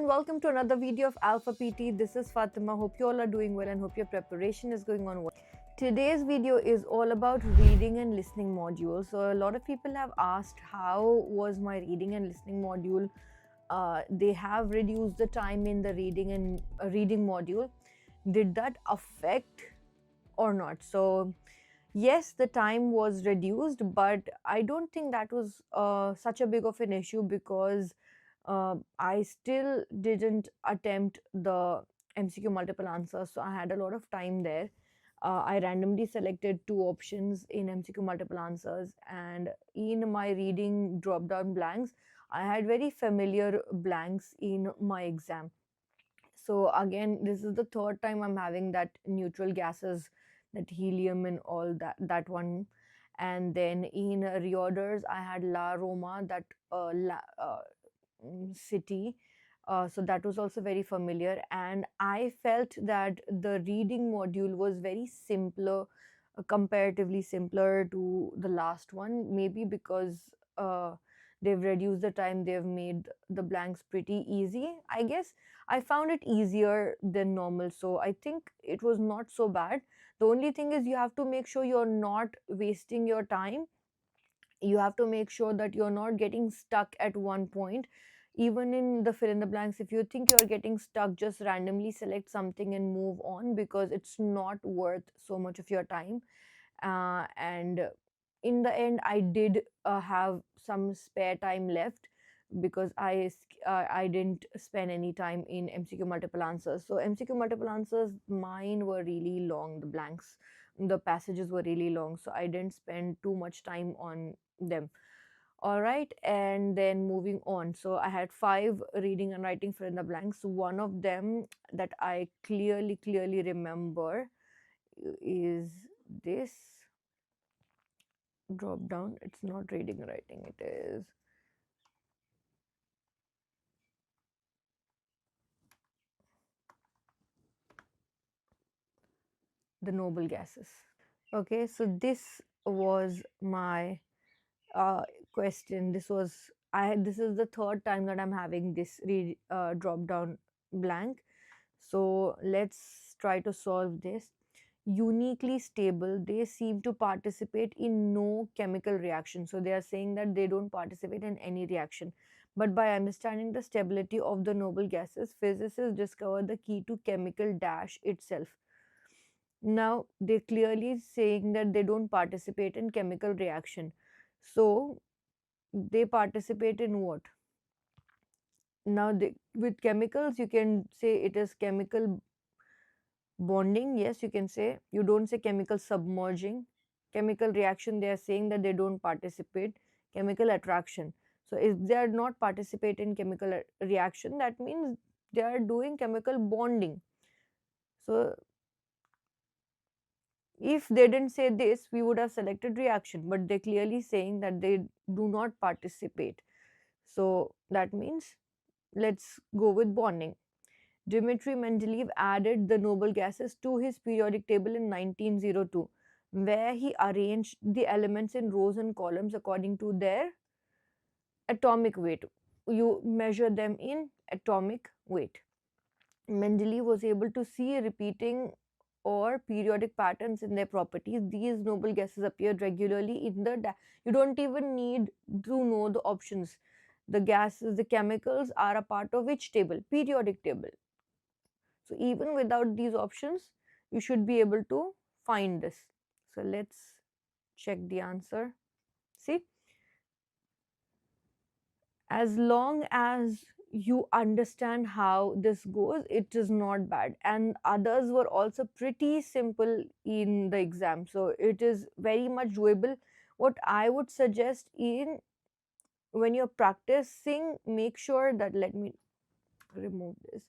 and welcome to another video of Alpha PT. This is Fatima. Hope you all are doing well and hope your preparation is going on well. Today's video is all about reading and listening module. So a lot of people have asked how was my reading and listening module. They have reduced the time in the reading module. Did that affect or not? So yes, the time was reduced, but I don't think that was such a big of an issue because I still didn't attempt the MCQ multiple answers, so I had a lot of time there. I randomly selected two options in MCQ multiple answers, and in my reading drop down blanks, I had very familiar blanks in my exam. So again, this is the third time I'm having that neutral gases, that helium and all that one. And then in reorders, I had La Roma, that city. So that was also very familiar, and I felt that the reading module was very simpler, comparatively simpler to the last one. Maybe because they've reduced the time, they've made the blanks pretty easy. I guess I found it easier than normal, so I think it was not so bad. The only thing is you have to make sure you're not wasting your time. You have to make sure that you're not getting stuck at one point. Even in the fill in the blanks, if you think you're getting stuck, just randomly select something and move on, because it's not worth so much of your time. And in the end, I did have some spare time left, because I didn't spend any time in MCQ multiple answers. So MCQ multiple answers, mine were really long. The blanks, the passages were really long, so I didn't spend too much time on them. All right, and then moving on. So I had 5 reading and writing fill in the blanks. One of them that I clearly remember is this drop down. It's not reading and writing, it is the noble gases. Okay, so this was my question. This is the third time that I'm having this drop down blank. So let's try to solve this. Uniquely stable, they seem to participate in no chemical reaction. So they are saying that they don't participate in any reaction. But by understanding the stability of the noble gases, physicists discover the key to chemical dash itself. Now they're clearly saying that they don't participate in chemical reaction. So they participate in what? Now with chemicals, you can say it is chemical bonding. Yes, you can say. You don't say chemical submerging. Chemical reaction, they are saying that they don't participate. Chemical attraction. So if they are not participate in chemical reaction, that means they are doing chemical bonding. So if they didn't say this, we would have selected reaction, but they're clearly saying that they do not participate. So that means let's go with bonding. Dmitry Mendeleev added the noble gases to his periodic table in 1902, where he arranged the elements in rows and columns according to their atomic weight. You measure them in atomic weight. Mendeleev was able to see repeating or periodic patterns in their properties. These noble gases appeared regularly in the you don't even need to know the options. The gases, the chemicals are a part of which table? Periodic table. So even without these options, you should be able to find this. So let's check the answer. See, as long as you understand how this goes, it is not bad. And others were also pretty simple in the exam, so it is very much doable. What I would suggest, in when you're practicing, make sure that, let me remove this.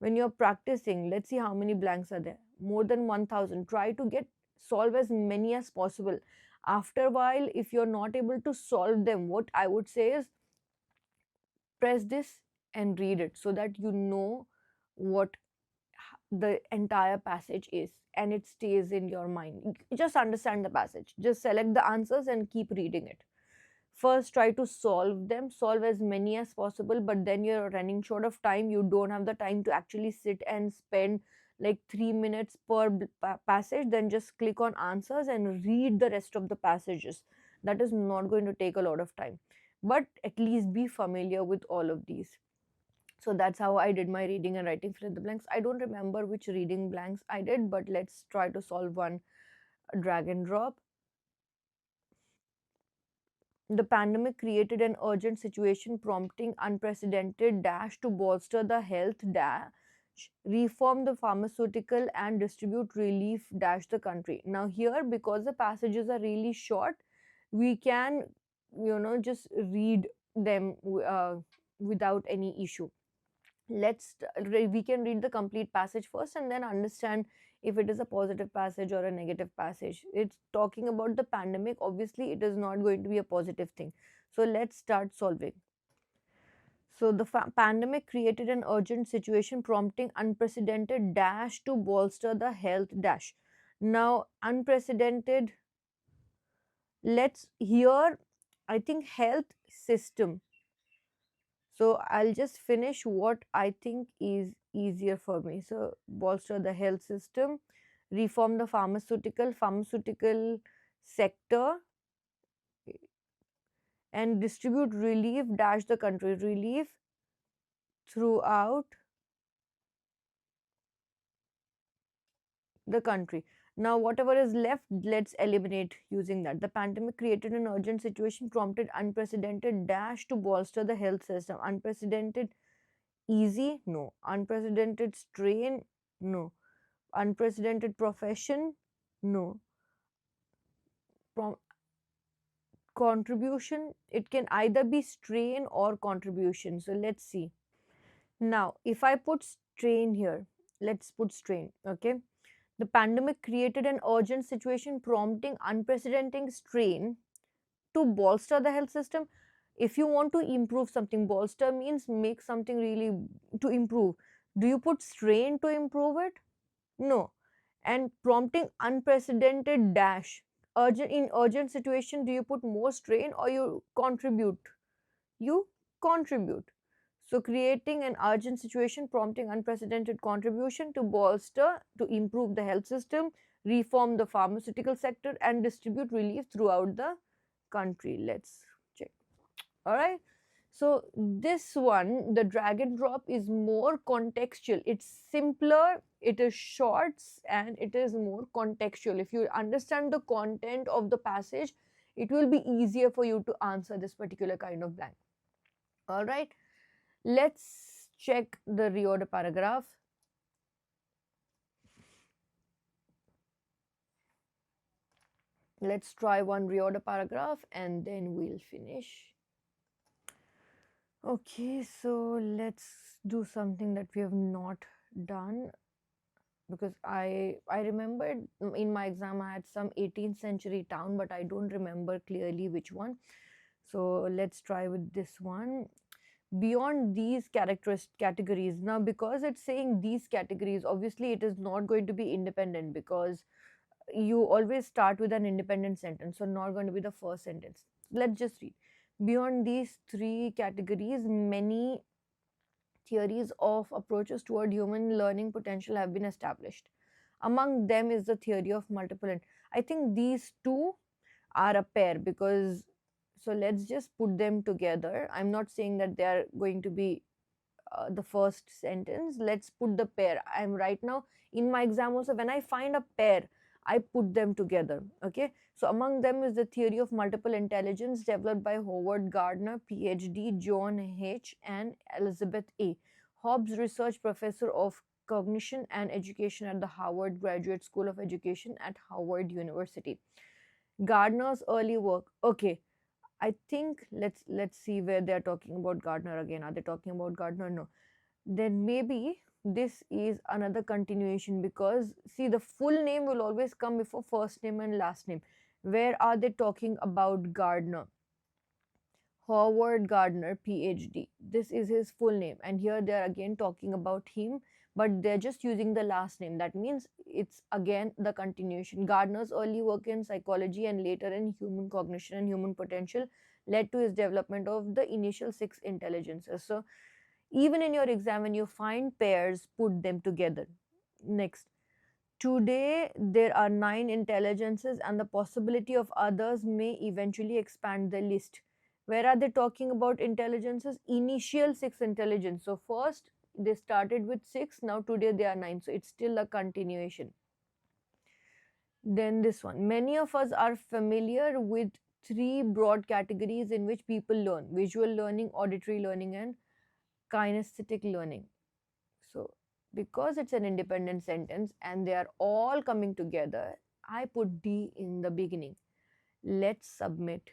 When you're practicing, let's see how many blanks are there. More than 1000. Try to solve as many as possible. After a while, if you're not able to solve them, what I would say is press this and read it, so that you know what the entire passage is and it stays in your mind. Just understand the passage, just select the answers and keep reading it. First try to solve them, solve as many as possible, but then you're running short of time, you don't have the time to actually sit and spend like 3 minutes per passage. Then just click on answers and read the rest of the passages. That is not going to take a lot of time, but at least be familiar with all of these. So that's how I did my reading and writing fill in the blanks. I don't remember which reading blanks I did, but let's try to solve one. Drag and drop. The pandemic created an urgent situation prompting unprecedented dash to bolster the health dash, reform the pharmaceutical and distribute relief dash the country. Now here, because the passages are really short, we can, just read them without any issue. We can read the complete passage first and then understand if it is a positive passage or a negative passage. It's talking about the pandemic, obviously it is not going to be a positive thing. So let's start solving. So the pandemic created an urgent situation prompting unprecedented dash to bolster the health dash. Now unprecedented, let's here, I think health system. So I'll just finish what I think is easier for me. So bolster the health system, reform the pharmaceutical sector, and distribute relief dash the country, relief throughout the country. Now whatever is left, let's eliminate using that. The pandemic created an urgent situation prompted unprecedented dash to bolster the health system. Unprecedented easy? No. Unprecedented strain? No. Unprecedented profession? No. Pro- Contribution? It can either be strain or contribution. So let's see. Now, if I put strain here, let's put strain, okay? The pandemic created an urgent situation prompting unprecedented strain to bolster the health system. If you want to improve something, bolster means make something really to improve. Do you put strain to improve it? No. And prompting unprecedented dash. Urgent situation, do you put more strain or you contribute? You contribute. So creating an urgent situation prompting unprecedented contribution to bolster, to improve the health system, reform the pharmaceutical sector, and distribute relief throughout the country. Let's check. All right. So this one, the drag and drop, is more contextual. It's simpler, it is shorts, and it is more contextual. If you understand the content of the passage, it will be easier for you to answer this particular kind of blank. All right. Let's check the reorder paragraph. Let's try one reorder paragraph and then we'll finish. Okay, so let's do something that we have not done, because I remembered in my exam I had some 18th century town, but I don't remember clearly which one. So let's try with this one. Beyond these categories, now because it's saying these categories, obviously it is not going to be independent, because you always start with an independent sentence, so not going to be the first sentence. Let's just read. Beyond these three categories, many theories of approaches toward human learning potential have been established. Among them is the theory of I think these two are a pair, because so let's just put them together. I'm not saying that they are going to be the first sentence. Let's put the pair. I'm right now in my exam also, when I find a pair, I put them together. Okay, so among them is the theory of multiple intelligence developed by Howard Gardner, PhD, John H. and Elizabeth A. Hobbs, research professor of cognition and education at the Harvard Graduate School of Education at Howard University. Gardner's early work. Okay, I think let's see where they're talking about Gardner again. Are they talking about Gardner? No. Then maybe this is another continuation, because see, the full name will always come before first name and last name. Where are they talking about Gardner? Howard Gardner, PhD. This is his full name, and here they are again talking about him, but they're just using the last name. That means it's again the continuation. Gardner's early work in psychology and later in human cognition and human potential led to his development of the initial six intelligences. So even in your exam, when you find pairs, put them together. Next, today there are nine intelligences, and the possibility of others may eventually expand the list. Where are they talking about intelligences? Initial six intelligence. So first they started with six, now today they are nine. So it's still a continuation. Then this one. Many of us are familiar with three broad categories in which people learn: visual learning, auditory learning, and kinesthetic learning. So, because it's an independent sentence and they are all coming together, I put D in the beginning. Let's submit.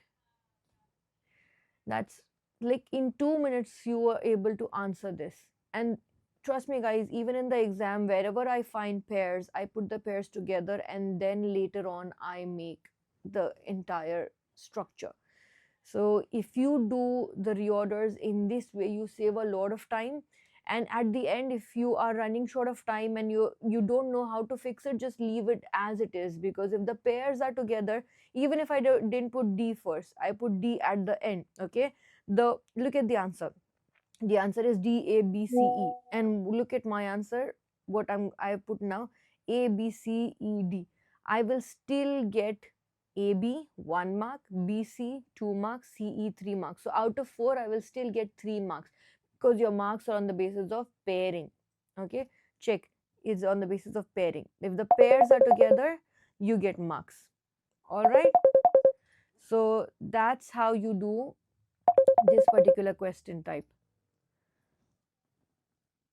That's like in 2 minutes, you were able to answer this. And trust me, guys, even in the exam, wherever I find pairs, I put the pairs together and then later on I make the entire structure. So if you do the reorders in this way, you save a lot of time. And at the end, if you are running short of time and you don't know how to fix it, just leave it as it is. Because if the pairs are together, even if I didn't put D first, I put D at the end. Okay, the look at the answer. The answer is D, A, B, C, E. And look at my answer. What I put now, A, B, C, E, D. I will still get A, B 1 mark, B, C 2 marks, C, E 3 marks. So out of 4, I will still get 3 marks because your marks are on the basis of pairing. Okay, check. It's on the basis of pairing. If the pairs are together, you get marks. All right. So that's how you do this particular question type.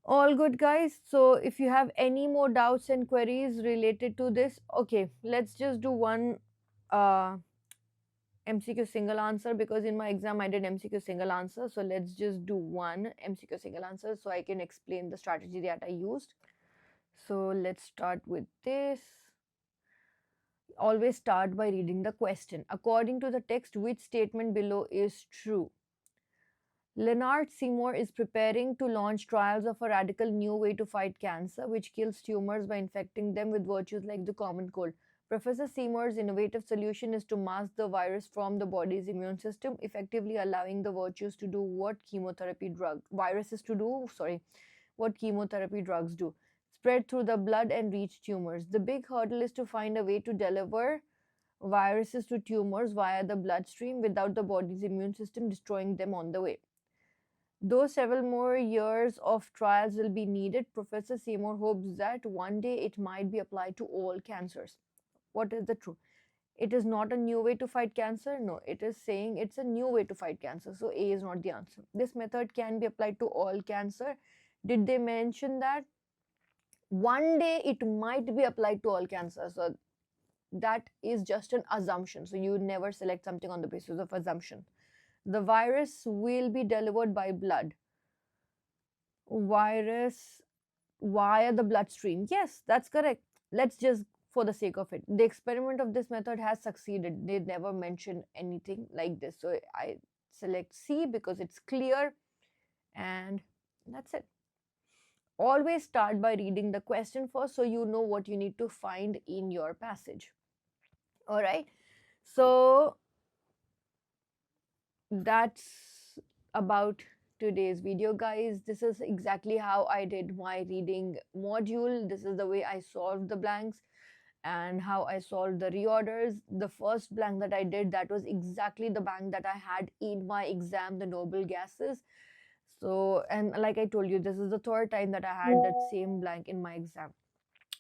All good, guys. So if you have any more doubts and queries related to this, okay, let's just do one uh, MCQ single answer, because in my exam I did MCQ single answer. So let's just do one MCQ single answer so I can explain the strategy that I used. So let's start with this. Always start by reading the question. According to the text, which statement below is true? Leonard Seymour is preparing to launch trials of a radical new way to fight cancer, which kills tumors by infecting them with virtues like the common cold. Professor Seymour's innovative solution is to mask the virus from the body's immune system, effectively allowing the virtues to do what what chemotherapy drugs do: spread through the blood and reach tumors. The big hurdle is to find a way to deliver viruses to tumors via the bloodstream without the body's immune system destroying them on the way. Though several more years of trials will be needed, Professor Seymour hopes that one day it might be applied to all cancers. What is the truth? It is not a new way to fight cancer. No, it is saying it's a new way to fight cancer. So A is not the answer. This method can be applied to all cancer. Did they mention that? One day it might be applied to all cancer. So that is just an assumption. So you never select something on the basis of assumption. The virus will be delivered by blood. Virus via the bloodstream. Yes, that's correct. Let's just, for the sake of it, the experiment of this method has succeeded. They never mention anything like this. So I select C because it's clear, and that's it. Always start by reading the question first so you know what you need to find in your passage. All right. So that's about today's video, guys. This is exactly how I did my reading module. This is the way I solved the blanks and how I solved the reorders. The first blank that I did, that was exactly the blank that I had in my exam, the noble gases. So, and like I told you, this is the third time that I had that same blank in my exam.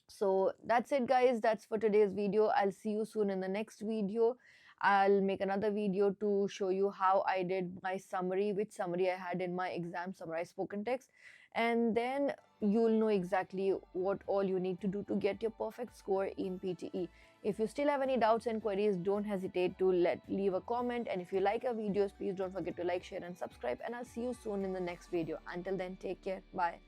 So that's it, guys. That's for today's video. I'll see you soon in the next video. I'll make another video to show you how I did my summary, which summary I had in my exam, summarized spoken text. And then you'll know exactly what all you need to do to get your perfect score in PTE. If you still have any doubts and queries, don't hesitate to leave a comment. And if you like our videos, please don't forget to like, share, and subscribe. And I'll see you soon in the next video. Until then, take care. Bye.